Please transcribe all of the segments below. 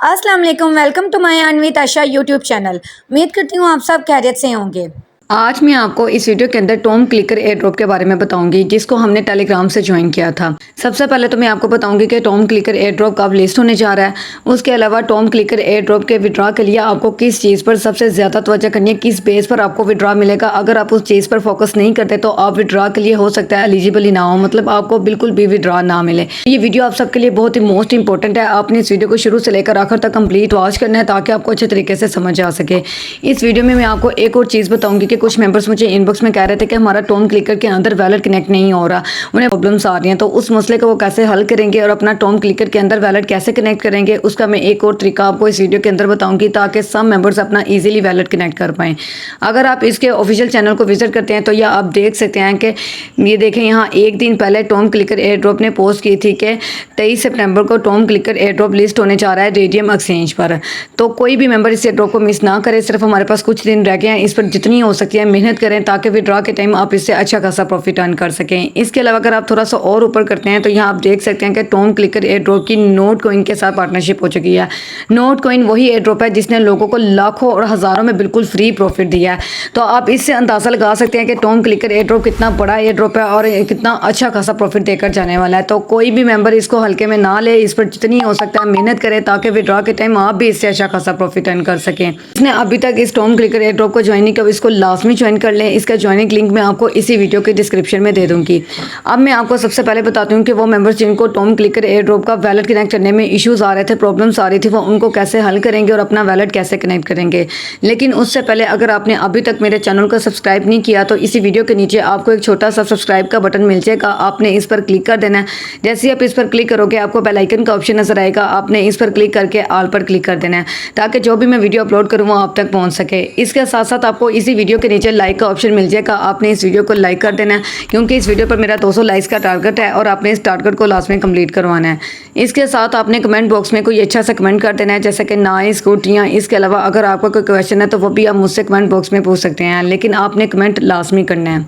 अस्सलाम वालेकुम, welcome to my Anvit Asha YouTube channel. उम्मीद करती हूँ आप सब खैरियत से होंगे। आज मैं आपको इस वीडियो के अंदर टॉम क्लिकर एयर ड्रॉप के बारे में बताऊंगी जिसको हमने टेलीग्राम से ज्वाइन किया था। सबसे पहले तो मैं आपको बताऊंगी कि टॉम क्लिकर एयर ड्रॉप कब लिस्ट होने जा रहा है। उसके अलावा टॉम क्लिकर एयर ड्रॉप के विड्रॉ के लिए आपको किस चीज़ पर सबसे ज़्यादा तवज्जो करनी है, किस बेस पर आपको विड्रॉ मिलेगा। अगर आप उस चीज़ पर फोकस नहीं करते तो आप विड्रॉ के लिए हो सकता है एलिजिबल ही ना हो, मतलब आपको बिल्कुल भी विड्रॉ ना मिले। ये वीडियो आप सबके लिए बहुत ही मोस्ट इंपॉर्टेंट है। आपने इस वीडियो को शुरू से लेकर आखिर तक कंप्लीट वॉच करना है ताकि आपको अच्छे तरीके से समझ आ सके। इस वीडियो में मैं आपको एक और चीज़ बताऊंगी कि कुछ मेंबर्स मुझे इनबॉक्स में कह रहे थे कि हमारा टॉम क्लिकर के अंदर वैलेट कनेक्ट नहीं हो रहा, उन्हें प्रॉब्लम्स आ रही हैं, तो उस मसले को वो कैसे हल करेंगे और अपना टॉम क्लिकर के अंदर वैलेट कैसे कनेक्ट करेंगे, उसका मैं एक और तरीका आपको इस वीडियो के अंदर बताऊंगी ताकि सब मेंबर्स अपना इजीली वैलेट कनेक्ट कर पाएँ। अगर आप इसके ऑफिशियल चैनल को विजिट करते हैं तो यह आप देख सकते हैं कि ये देखें, यहाँ एक दिन पहले टॉम क्लिकर एयर ड्रॉप ने पोस्ट की थी कि 23 सितंबर को Tom clicker air drop list होने जा रहा है रेडियम एक्सचेंज पर। तो कोई भी मेंबर इस एयर ड्रॉप को मिस ना करे। सिर्फ हमारे पास कुछ दिन रह गए हैं, इस पर जितनी हो सकती है मेहनत करें ताकि विड्रॉ के टाइम आप इससे अच्छा खासा प्रॉफिट अर्न कर सकें। इसके अलावा अगर आप थोड़ा सा और ऊपर करते हैं तो यहाँ आप देख सकते हैं कि टॉम क्लिकर एयर ड्रॉप की नोट कॉइन के साथ पार्टनरशिप हो चुकी है। नोट कॉइन वही एयर ड्रॉप है जिसने लोगों को लाखों और हज़ारों में बिल्कुल फ्री प्रॉफिट दिया है। तो आप इससे अंदाज़ा लगा सकते हैं कि टॉम क्लिकर एयर ड्रॉप कितना बड़ा एयर ड्रॉप है और कितना अच्छा खासा प्रॉफिट देकर जाने वाला है। तो कोई भी मेंबर इसको हल्के में ना ले, इस पर जितनी हो सकता है मेहनत करें ताकि विड्रॉ के टाइम आप भी इससे अच्छा खासा प्रॉफिट अर्न कर सकें। इसने अभी तक इस टॉम क्लिकर एयर ड्रॉप को ज्वाइन नहीं किया, इसको लाजमी ज्वाइन कर लें। इसका ज्वाइनिंग लिंक मैं आपको इसी वीडियो के डिस्क्रिप्शन में दे दूंगी। अब मैं आपको सबसे पहले बताती हूँ कि वो मेंबर्स जिनको टॉम क्लिकर एयर ड्रॉप का वैलेट कनेक्ट करने में इश्यूज आ रहे थे, प्रॉब्लम्स आ रही थी, वो उनको कैसे हल करेंगे और अपना वैलेट कैसे कनेक्ट करेंगे। लेकिन उससे पहले अगर आपने अभी तक मेरे चैनल को सब्सक्राइब नहीं किया तो इसी वीडियो के नीचे आपको एक छोटा सा सब्सक्राइब का बटन मिल जाएगा, आपने इस पर क्लिक कर देना है। जैसे ही आप इस पर क्लिक करोगे आपको बेल आइकन का ऑप्शन नजर आएगा, आपने इस पर क्लिक करके ऑल पर क्लिक कर देना है ताकि जो भी मैं वीडियो अपलोड करूँ वो आप तक पहुँच सके। इसके साथ साथ आपको इसी वीडियो के नीचे लाइक का ऑप्शन मिल जाएगा, आपने इस वीडियो को लाइक कर देना है क्योंकि इस वीडियो पर मेरा 200 लाइक्स का टारगेट है और आपने इस टारगेट को लास्ट में कंप्लीट करवाना है। इसके साथ आपने कमेंट बॉक्स में कोई अच्छा सा कमेंट कर देना है जैसे कि नाइस, गुड या इसके अलावा अगर आपका कोई क्वेश्चन है तो वो भी आप मुझसे कमेंट बॉक्स में पूछ सकते हैं, लेकिन आपने कमेंट लाजमी करना है।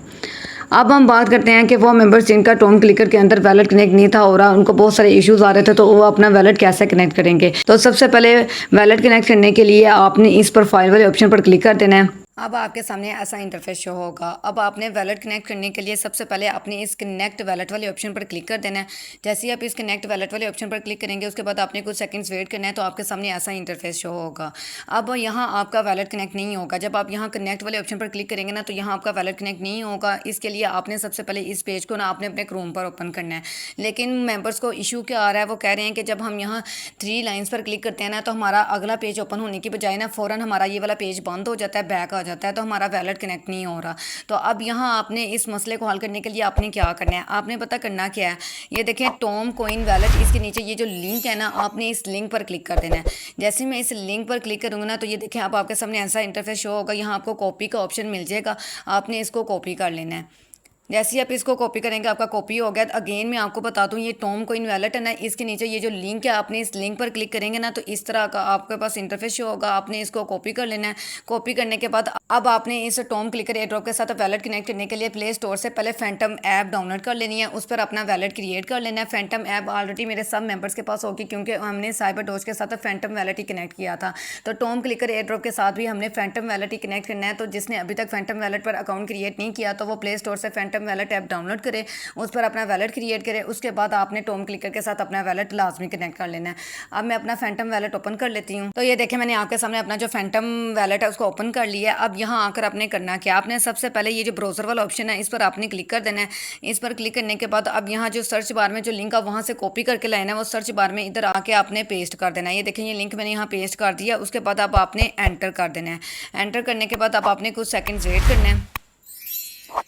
अब हम बात करते हैं कि वो मेंबर्स जिनका टॉम क्लिकर के अंदर वैलेट कनेक्ट नहीं था हो रहा, उनको बहुत सारे इश्यूज आ रहे थे, तो वो अपना वैलेट कैसे कनेक्ट करेंगे। तो सबसे पहले वैलेट कनेक्ट करने के लिए आपने इस प्रोफाइल वाले ऑप्शन पर क्लिक कर देना है। अब आपके सामने ऐसा इंटरफेस शो होगा। अब आपने वैलेट कनेक्ट करने के लिए सबसे पहले आपने इस कनेक्ट वैलेट वाले ऑप्शन पर क्लिक कर देना है। जैसे ही आप इस कनेक्ट वैलेट वाले ऑप्शन पर क्लिक करेंगे उसके बाद आपने कुछ सेकंड्स वेट करना है तो आपके सामने ऐसा इंटरफेस शो होगा। अब यहाँ आपका वैलेट कनेक्ट नहीं होगा। जब आप यहाँ कनेक्ट वाले ऑप्शन पर क्लिक करेंगे ना तो यहाँ आपका वैलेट कनेक्ट नहीं होगा। इसके लिए आपने सबसे पहले इस पेज को ना आपने अपने क्रोम पर ओपन करना है। लेकिन मेंबर्स को इशू क्या आ रहा है, वो कह रहे हैं कि जब हम यहाँ 3 लाइन्स पर क्लिक करते हैं ना तो हमारा अगला पेज ओपन होने की बजाय ना फ़ौरन हमारा ये वाला पेज बंद हो जाता है, बैक आ जाता है, तो हमारा वैलेट कनेक्ट नहीं हो रहा। तो अब यहाँ आपने इस मसले को हल करने के लिए आपने क्या करना है, आपने पता करना क्या है, ये देखें टॉम कॉइन वैलेट, इसके नीचे ये जो लिंक है ना आपने इस लिंक पर क्लिक कर देना है। जैसे मैं इस लिंक पर क्लिक करूँगा ना तो ये देखें अब आपके सामने ऐसा इंटरफेस शो होगा। यहाँ आपको कॉपी का ऑप्शन मिल जाएगा, आपने इसको कॉपी कर लेना है। जैसे ही आप इसको कॉपी करेंगे आपका कॉपी हो गया। अगेन मैं आपको बता दूं ये टॉम कॉइन वैलेट है ना, इसके नीचे ये जो लिंक है आपने इस लिंक पर क्लिक करेंगे ना तो इस तरह का आपके पास इंटरफेस शो होगा। आपने इसको कॉपी कर लेना है। कॉपी करने के बाद अब आपने इस टॉम क्लिकर एयर ड्रॉप के साथ वैलेट कनेक्ट करने के लिए प्ले स्टोर से पहले फैंटम ऐप डाउनलोड कर लेनी है, उस पर अपना वैलेट क्रिएट कर लेना है। फैंटम ऐप ऑलरेडी मेरे सब मेंबर्स के पास होगी क्योंकि हमने साइबर डोज के साथ फैंटम वैलेट ही कनेक्ट किया था। तो टॉम क्लिकर एयर ड्रॉप के साथ भी हमने फैंटम वैलेट ही कनेक्ट करना है। तो जिसने अभी तक फैंटम वैलेट पर अकाउंट क्रिएट नहीं किया तो वो प्ले स्टोर से फैंटम वैलेट ऐप डाउनलोड करे, उस पर अपना वैलेट क्रिएट करें। उसके बाद आपने टॉम क्लिकर के साथ अपना वैलेट लाजमी कनेक्ट कर लेना है। अब मैं अपना फैंटम वैलेट ओपन कर लेती हूँ। तो ये देखें मैंने आपके सामने अपना जो फैंटम वैलेट है उसको ओपन कर लिया है। अब यहाँ आकर आपने करना क्या, आपने सबसे पहले ये जो ब्राउजर वाला ऑप्शन है इस पर आपने क्लिक कर देना है। इस पर क्लिक करने के बाद अब यहाँ जो सर्च बार में जो लिंक है वहाँ से कॉपी करके लाना है, वो सर्च बार में इधर आके आपने पेस्ट कर देना है। ये देखें ये लिंक मैंने यहाँ पेस्ट कर दिया। उसके बाद अब आपने एंटर कर देना है। एंटर करने के बाद अब आपने कुछ सेकंड वेट करना है।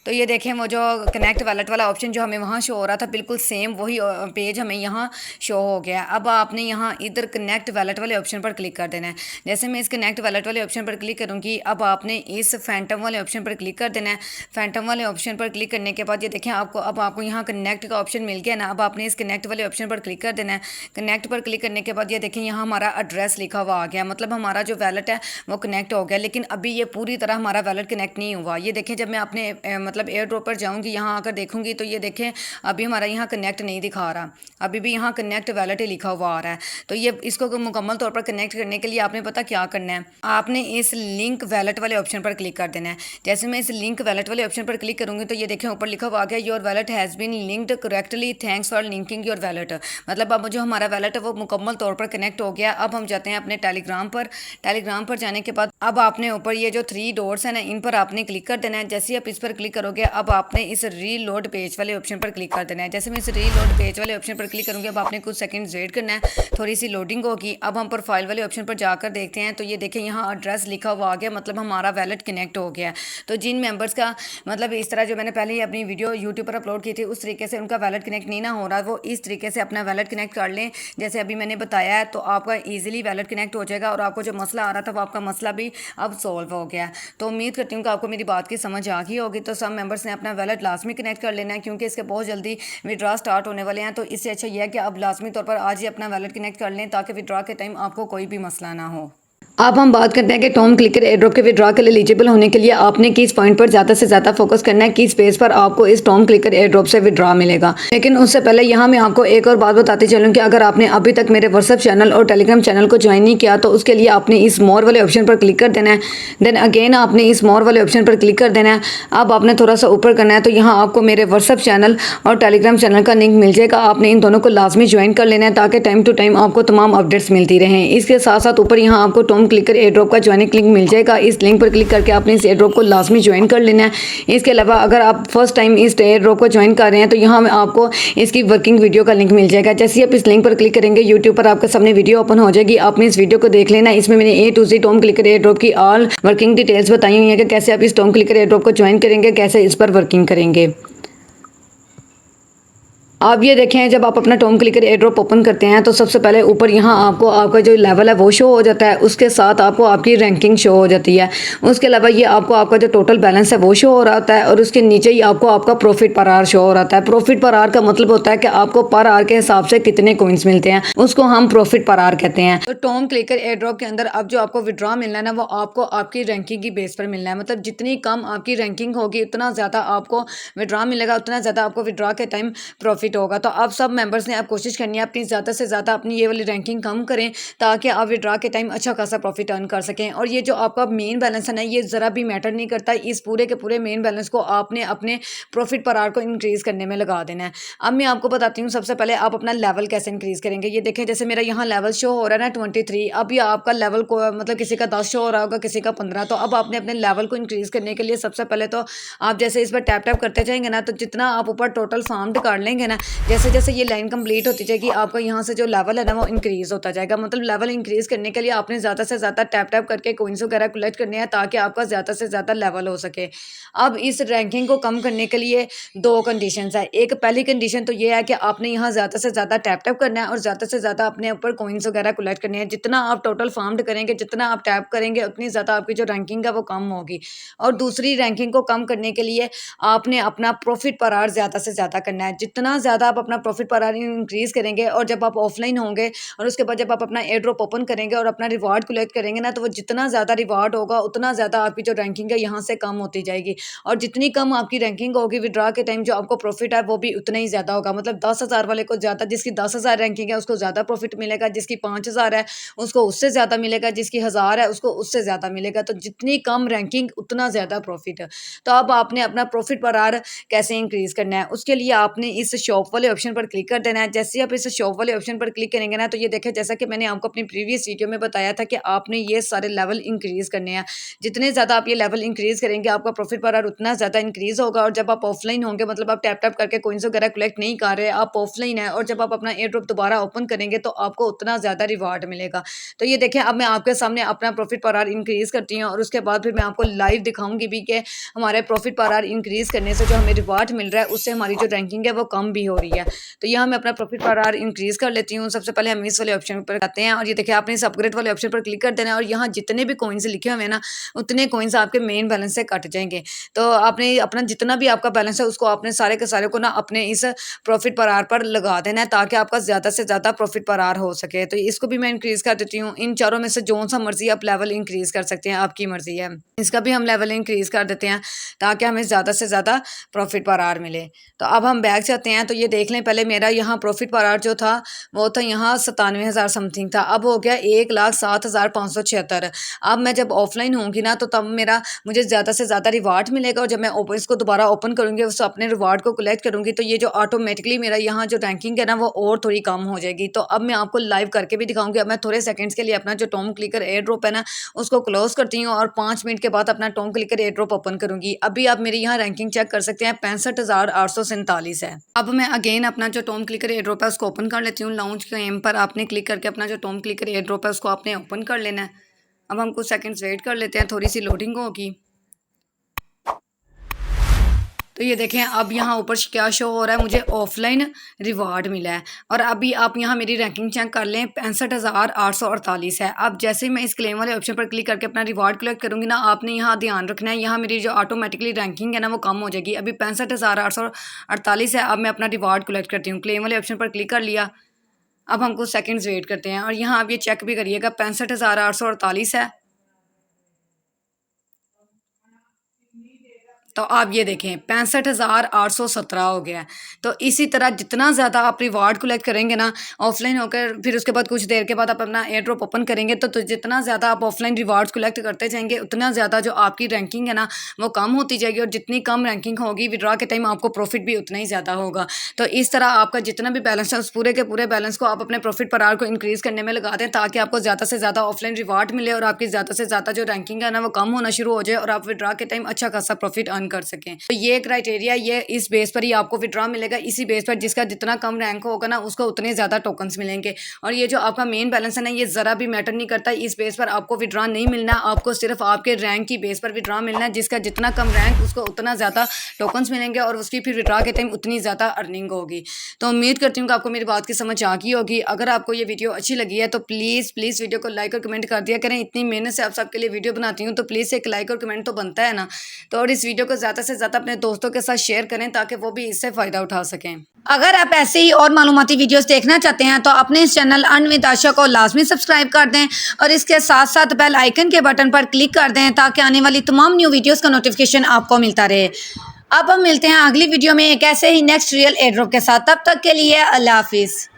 तो ये देखें वो जो कनेक्ट वैलेट वाला ऑप्शन जो हमें वहाँ शो हो रहा था बिल्कुल सेम वही पेज हमें यहाँ शो हो गया। अब आपने यहाँ इधर कनेक्ट वैलेट वाले ऑप्शन पर क्लिक कर देना है। जैसे मैं इस कनेक्ट वैलेट वाले ऑप्शन पर क्लिक करूँगी अब आपने इस फैंटम वाले ऑप्शन पर क्लिक कर देना है। फैंटम वाले ऑप्शन पर क्लिक करने के बाद ये देखें आपको यहाँ कनेक्ट का ऑप्शन मिल गया ना। अब आपने इस कनेक्ट वाले ऑप्शन पर क्लिक कर देना है। कनेक्ट पर क्लिक करने के बाद ये देखें यहाँ हमारा एड्रेस लिखा हुआ आ गया, मतलब हमारा जो वैलेट है वो कनेक्ट हो गया। लेकिन अभी ये पूरी तरह हमारा वैलेट कनेक्ट नहीं हुआ। ये देखें जब मैं अपने मतलब एयर ड्रॉप पर जाऊँगी, यहाँ आकर देखूँगी तो ये देखें अभी हमारा यहाँ कनेक्ट नहीं दिखा रहा, अभी भी यहाँ कनेक्ट वैलेट ही लिखा हुआ आ रहा है। तो ये इसको मुकम्मल तौर पर कनेक्ट करने के लिए आपने पता क्या करना है, आपने इस लिंक वैलेट वाले ऑप्शन पर क्लिक कर देना है। जैसे मैं इस लिंक वैलेट वाले ऑप्शन पर क्लिक करूँगी तो ये देखें ऊपर लिखा हुआ आ गया your wallet has been linked correctly, thanks for linking your wallet. मतलब अब जो हमारा वैलेट है वो मुकम्मल तौर पर कनेक्ट हो गया। अब हम जाते हैं अपने टेलीग्राम पर। टेलीग्राम पर जाने के बाद अब आपने ऊपर ये जो 3 डॉट्स हैं ना, इन पर आपने क्लिक कर देना है। जैसे ही आप इस पर क्लिक करोगे अब आपने इस रीलोड पेज वाले ऑप्शन पर क्लिक कर देना है। जैसे मैं इस रीलोड पेज वाले ऑप्शन पर क्लिक करूँगी अब आपने कुछ सेकंड वेट करना है, थोड़ी सी लोडिंग होगी। अब हम प्रोफाइल वाले ऑप्शन पर जाकर देखते हैं तो ये देखें यहाँ एड्रेस लिखा हुआ आ गया, मतलब हमारा वैलेट कनेक्ट हो गया। तो जिन मेंबर्स का मतलब इस तरह जो मैंने पहले ही अपनी वीडियो यूट्यूब पर अपलोड की थी उस तरीके से उनका वैलेट कनेक्ट नहीं ना हो रहा, वो इस तरीके से अपना वैलेट कनेक्ट कर लें जैसे अभी मैंने बताया है, तो आपका ईजिली वैलेट कनेक्ट हो जाएगा और आपको जो मसला आ रहा था वो आपका मसला भी अब सॉल्व हो गया। तो उम्मीद करती हूँ कि आपको मेरी बात की समझ आ गई होगी। तो सब मेंबर्स ने अपना वैलेट लाजमी कनेक्ट कर लेना है क्योंकि इसके बहुत जल्दी विड्रॉ स्टार्ट होने वाले हैं। तो इससे अच्छा यह है कि आप लाजमी तौर पर आज ही अपना वैलेट कनेक्ट कर लें ताकि विड्रॉ के टाइम आपको कोई भी मसला ना हो। अब हम बात करते हैं कि टॉम क्लिकर एयर ड्रॉप के विड्रॉ के लिए एलिजिबल होने के लिए आपने किस पॉइंट पर ज़्यादा से ज़्यादा फोकस करना है, किस पेज पर आपको इस टॉम क्लिकर एयर ड्रॉप से विड्रॉ मिलेगा। लेकिन उससे पहले यहाँ मैं आपको एक और बात बताती चलूँ कि अगर आपने अभी तक मेरे व्हाट्सएप चैनल और टेलीग्राम चैनल को ज्वाइन नहीं किया तो उसके लिए आपने इस मोर वाले ऑप्शन पर क्लिक कर देना है। देन अगेन आपने इस मोर वाले ऑप्शन पर क्लिक कर देना है। अब आपने थोड़ा सा ऊपर करना है तो यहाँ आपको मेरे व्हाट्सएप चैनल और टेलीग्राम चैनल का लिंक मिल जाएगा। आपने इन दोनों को लाजमी ज्वाइन कर लेना है ताकि टाइम टू टाइम आपको तमाम अपडेट्स मिलती रहें। इसके साथ साथ ऊपर यहाँ आपको टॉम क्लिकर एयर ड्रॉप का ज्वाइनिंग लिंक मिल जाएगा। इस लिंक पर क्लिक करके आपने इस एयर ड्रॉप को लाजमी ज्वाइन कर लेना है। इसके अलावा अगर आप फर्स्ट टाइम इस एयर ड्रॉप को ज्वाइन कर रहे हैं तो यहाँ में आपको इसकी वर्किंग वीडियो का लिंक मिल जाएगा। जैसे ही आप इस लिंक पर क्लिक करेंगे यूट्यूब पर आपके सामने वीडियो ओपन हो जाएगी, आपने इस वीडियो को देख लेना है। इसमें मैंने A to Z Tom clicker air drop की ऑल वर्किंग डिटेल्स बताई हुई है कि कैसे आप इस टॉम क्लिकर एयर ड्रॉप को ज्वाइन करेंगे, कैसे इस पर वर्किंग करेंगे। आप ये देखें जब आप अपना Tom clicker air drop open करते हैं तो सबसे पहले ऊपर यहाँ आपको आपका जो लेवल है वो शो हो जाता है, उसके साथ आपको आपकी रैंकिंग शो हो जाती है। उसके अलावा ये आपको आपका जो टोटल बैलेंस है वो शो हो रहा होता है और उसके नीचे ही आपको आपका प्रॉफिट पर आवर शो हो रहा है। प्रॉफिट पर आवर का मतलब होता है कि आपको पर आवर के हिसाब से कितने कॉइन्स मिलते हैं, उसको हम प्रॉफिट पर आवर कहते हैं। तो टॉम क्लिकर एयर ड्रॉप के अंदर अब जो आपको विड्रॉ मिलना है ना वो आपको आपकी रैंकिंग की बेस पर मिलना है। मतलब जितनी कम आपकी रैंकिंग होगी उतना ज़्यादा आपको विड्रॉ मिलेगा, उतना ज़्यादा आपको विड्रॉ के टाइम प्रॉफिट होगा। तो आप सब मेंबर्स ने आप कोशिश करनी है अपनी ज़्यादा से ज़्यादा अपनी ये वाली रैंकिंग कम करें ताकि आप विड्रॉ के टाइम अच्छा खासा प्रॉफिट अर्न कर सकें। और ये जो आपका मेन बैलेंस है ना ये ज़रा भी मैटर नहीं करता, इस पूरे के पूरे मेन बैलेंस को आपने अपने प्रॉफिट पर आवर को इंक्रीज़ करने में लगा देना है। अब मैं आपको बताती हूँ सबसे पहले आप अपना लेवल कैसे इंक्रीज़ करेंगे। ये देखें जैसे मेरा यहाँ लेवल शो हो रहा है ना 23। अब ये आपका लेवल को मतलब किसी का 10 शो हो रहा होगा, किसी का 15। तो अब आपने अपने लेवल को इंक्रीज़ करने के लिए सबसे पहले तो आप जैसे इस पर टैप टैप करते जाएंगे ना तो जितना आप ऊपर टोटल फार्म्ड कर लेंगे ना, जैसे जैसे ये लाइन कंप्लीट होती जाएगी आपका यहाँ से जो लेवल है ना वो इंक्रीज़ होता जाएगा। मतलब लेवल इंक्रीज़ करने के लिए आपने ज़्यादा से ज़्यादा टैप टैप करके कॉइन्स वगैरह कलेक्ट करने हैं ताकि आपका ज़्यादा से ज़्यादा लेवल हो सके। अब इस रैंकिंग को कम करने के लिए 2 कंडीशंस है। एक पहली कंडीशन तो ये है कि आपने यहाँ ज़्यादा से ज़्यादा टैप टैप करना है और ज़्यादा से ज़्यादा अपने ऊपर कॉइन्स वगैरह कलेक्ट करने हैं। जितना आप टोटल फार्म्ड करेंगे, जितना आप टैप करेंगे उतनी ज़्यादा आपकी जो रैंकिंग है वो कम होगी। और दूसरी रैंकिंग को कम करने के लिए आपने अपना प्रॉफिट पर आवर ज़्यादा से ज़्यादा करना है। जितना ज़्यादा आप अपना प्रॉफिट पर आवर इंक्रीज़ करेंगे और जब आप ऑफलाइन होंगे और उसके बाद जब आप अपना एयर ड्रॉप ओपन करेंगे और अपना रिवार्ड कलेक्ट करेंगे ना तो वो जितना ज़्यादा रिवार्ड होगा उतना ज़्यादा आपकी जो रैंकिंग है यहाँ से कम होती जाएगी। और जितनी कम आपकी रैंकिंग होगी विड्रॉ के टाइम जो आपको प्रॉफिट है वो भी उतना ही ज़्यादा होगा। मतलब 10,000 वाले को ज़्यादा, जिसकी 10,000 रैंकिंग है उसको ज़्यादा प्रॉफिट मिलेगा, जिसकी 5,000 है उसको उससे ज़्यादा मिलेगा, जिसकी 1,000 है उसको उससे ज़्यादा मिलेगा। तो जितनी कम रैंकिंग उतना ज़्यादा प्रॉफिट है। तो अब आपने अपना प्रॉफिट पर आवर कैसे इंक्रीज़ करना है, उसके लिए आपने इस शॉप वाले ऑप्शन पर क्लिक कर देना है। जैसे ही आप इस शॉप वाले ऑप्शन पर क्लिक करेंगे ना तो ये देखें जैसा कि मैंने आपको अपनी प्रीवियस वीडियो में बताया था कि आपने ये सारे लेवल इंक्रीज़ करने हैं। जितने ज़्यादा आप ये लेवल इंक्रीज़ करेंगे आपका प्रॉफिट पर आवर उतना ज़्यादा इंक्रीज़ होगा। और जब आप ऑफलाइन होंगे मतलब आप टैप टैप करके कॉइन्स वगैरह कलेक्ट नहीं कर रहे, आप ऑफलाइन है और जब आप अपना एयर ड्रॉप दोबारा ओपन करेंगे तो आपको उतना ज़्यादा रिवार्ड मिलेगा। तो ये देखें अब मैं आपके सामने अपना प्रॉफिट पर आवर इंक्रीज़ करती हूँ और उसके बाद फिर मैं आपको लाइव दिखाऊंगी भी कि हमारे प्रॉफिट पर आवर इंक्रीज़ करने से जो हमें रिवार्ड मिल रहा है उससे हमारी जो रैंकिंग है वो कम भी हो रही है। तो यहाँ मैं अपना प्रॉफिट पर आवर इंक्रीज़ कर लेती हूँ। सबसे पहले हम इस वाले ऑप्शन पर आते हैं और ये देखिए आपने इस अपग्रेड वाले ऑप्शन पर क्लिक कर देना है और यहाँ जितने भी कॉइन्स लिखे हुए हैं ना, उतने कॉइन्स आपके मेन बैलेंस से कट जाएँगे। तो आपने अपना जितना भी आपका बैलेंस है उसको आपने सारे के सारे को ना अपने इस प्रॉफिट पर आवर पर लगा देना है, ताकि आपका ज़्यादा से ज़्यादा प्रॉफिट पर आवर हो सके। तो इसको भी मैं इंक्रीज़ कर देती हूँ। इन चारों में से जो-सा मर्ज़ी आप लेवल इंक्रीज़ कर सकते हैं, आपकी मर्ज़ी है। इसका भी हम लेवल इंक्रीज़ कर देते हैं, ताकि हमें ज़्यादा से ज़्यादा प्रॉफिट पर आवर मिले। तो अब हम बैक जाते हैं, तो ये देख लें पहले मेरा यहाँ प्रॉफिट पर आवर जो था वो था यहाँ 97,000 समथिंग था, अब हो गया 1,07,576। अब मैं जब ऑफलाइन होंगी ना, तो तब मेरा मुझे ज़्यादा से ज़्यादा रिवार्ड मिलेगा और जब मैं इसको दोबारा ओपन करूँगी, उस अपने रिवार्ड को कलेक्ट करूँगी, तो ये जो ऑटोमेटिकली मेरा यहाँ जो रैंकिंग है ना वो और थोड़ी कम हो जाएगी। तो अब मैं आपको लाइव करके भी दिखाऊंगी। अब मैं थोड़े सेकंड्स के लिए अपना जो टॉम क्लिकर एयर ड्रॉप है ना उसको क्लोज करती हूँ और 5 मिनट के बाद अपना Tom clicker air drop open करूंगी। अभी आप मेरी यहाँ रैंकिंग चेक कर सकते हैं, 65,847 है। अब मैं अगेन अपना जो टॉम क्लिकर एयर ड्रॉप है उसको ओपन कर लेती हूँ। लॉन्च के एम पर आपने क्लिक करके अपना जो टॉम क्लिकर एयर ड्रॉप है उसको आपने ओपन कर लेना है। अब हम कुछ सेकंड्स वेट कर लेते हैं, थोड़ी सी लोडिंग होगी। तो ये देखें अब यहाँ ऊपर क्या शो हो रहा है, मुझे ऑफलाइन रिवार्ड मिला है। और अभी आप यहाँ मेरी रैंकिंग चेक कर लें, 65,848 है। अब जैसे ही मैं इस क्लेम वाले ऑप्शन पर क्लिक करके अपना रिवार्ड कलेक्ट करूँगी ना, आपने यहाँ ध्यान रखना है, यहाँ मेरी जो ऑटोमेटिकली रैंकिंग है ना वो कम हो जाएगी। अभी 65,848 है। अब मैं अपना रिवार्ड कलेक्ट करती हूँ। क्लेम वाले ऑप्शन पर क्लिक कर लिया। अब हम कुछ सेकेंड्स वेट करते हैं और यहाँ आप ये चेक भी करिएगा, 65,848 है। तो आप ये देखें 65,817 हो गया है। तो इसी तरह जितना ज़्यादा आप रिवार्ड कलेक्ट करेंगे ना ऑफलाइन होकर, फिर उसके बाद कुछ देर के बाद आप अपना एयर ड्रॉप ओपन करेंगे, तो जितना ज़्यादा आप ऑफलाइन रिवार्ड्स कलेक्ट करते जाएंगे, उतना ज़्यादा जो आपकी रैंकिंग है ना वो कम होती जाएगी। और जितनी कम रैंकिंग होगी विड्रॉ के टाइम आपको प्रॉफिट भी उतना ही ज़्यादा होगा। तो इस तरह आपका जितना भी बैलेंस है उस पूरे के पूरे बैलेंस को आप अपने प्रॉफिट पर आवर को इंक्रीज़ करने में लगा दें, ताकि आपको ज़्यादा से ज़्यादा ऑफलाइन रिवार्ड मिले और आपकी ज़्यादा से ज़्यादा जो रैंकिंग है ना वो कम होना शुरू हो जाए और आप विड्रॉ के टाइम अच्छा खासा प्रॉफिट अर्न कर सकें। तो ये क्राइटेरिया, ये इस बेस पर ही आपको विड्रॉ मिलेगा। इसी बेस पर जिसका जितना कम रैंक होगा ना उसको उतने ज़्यादा टोकन्स मिलेंगे। और ये जो आपका मेन बैलेंस है ना ये ज़रा भी मैटर नहीं करता, इस बेस पर आपको विड्रॉ नहीं मिलना, आपको सिर्फ आपके रैंक की बेस पर विड्रॉ मिलना है। जिसका जितना कम रैंक उसको उतना ज़्यादा टोकन्स मिलेंगे और उसकी फिर विड्रॉ के टाइम उतनी ज़्यादा अर्निंग होगी। तो उम्मीद करती हूँ कि आपको मेरी बात की समझ आ गई होगी। अगर आपको ये वीडियो अच्छी लगी है तो प्लीज़ वीडियो को लाइक और कमेंट कर दिया करें। इतनी मेहनत से आप सबके लिए वीडियो बनाती हूँ तो प्लीज़ एक लाइक और कमेंट तो बनता है ना। तो और इस वीडियो को ज़्यादा से ज़्यादा अपने दोस्तों के साथ शेयर करें ताकि वो भी इससे फ़ायदा उठा सकें। अगर आप ऐसे ही और मालूमाती वीडियोस देखना चाहते हैं तो अपने इस चैनल अर्न विद आशा को लाजमी सब्सक्राइब कर दें और इसके साथ साथ बेल आइकन के बटन पर क्लिक कर दें, ताकि आने वाली तमाम न्यू वीडियोस का नोटिफिकेशन आपको मिलता रहे। अब हम मिलते हैं अगली वीडियो में एक ऐसे ही नेक्स्ट रियल एयर ड्रॉप के साथ। तब तक के लिए अल्लाह हाफिज़।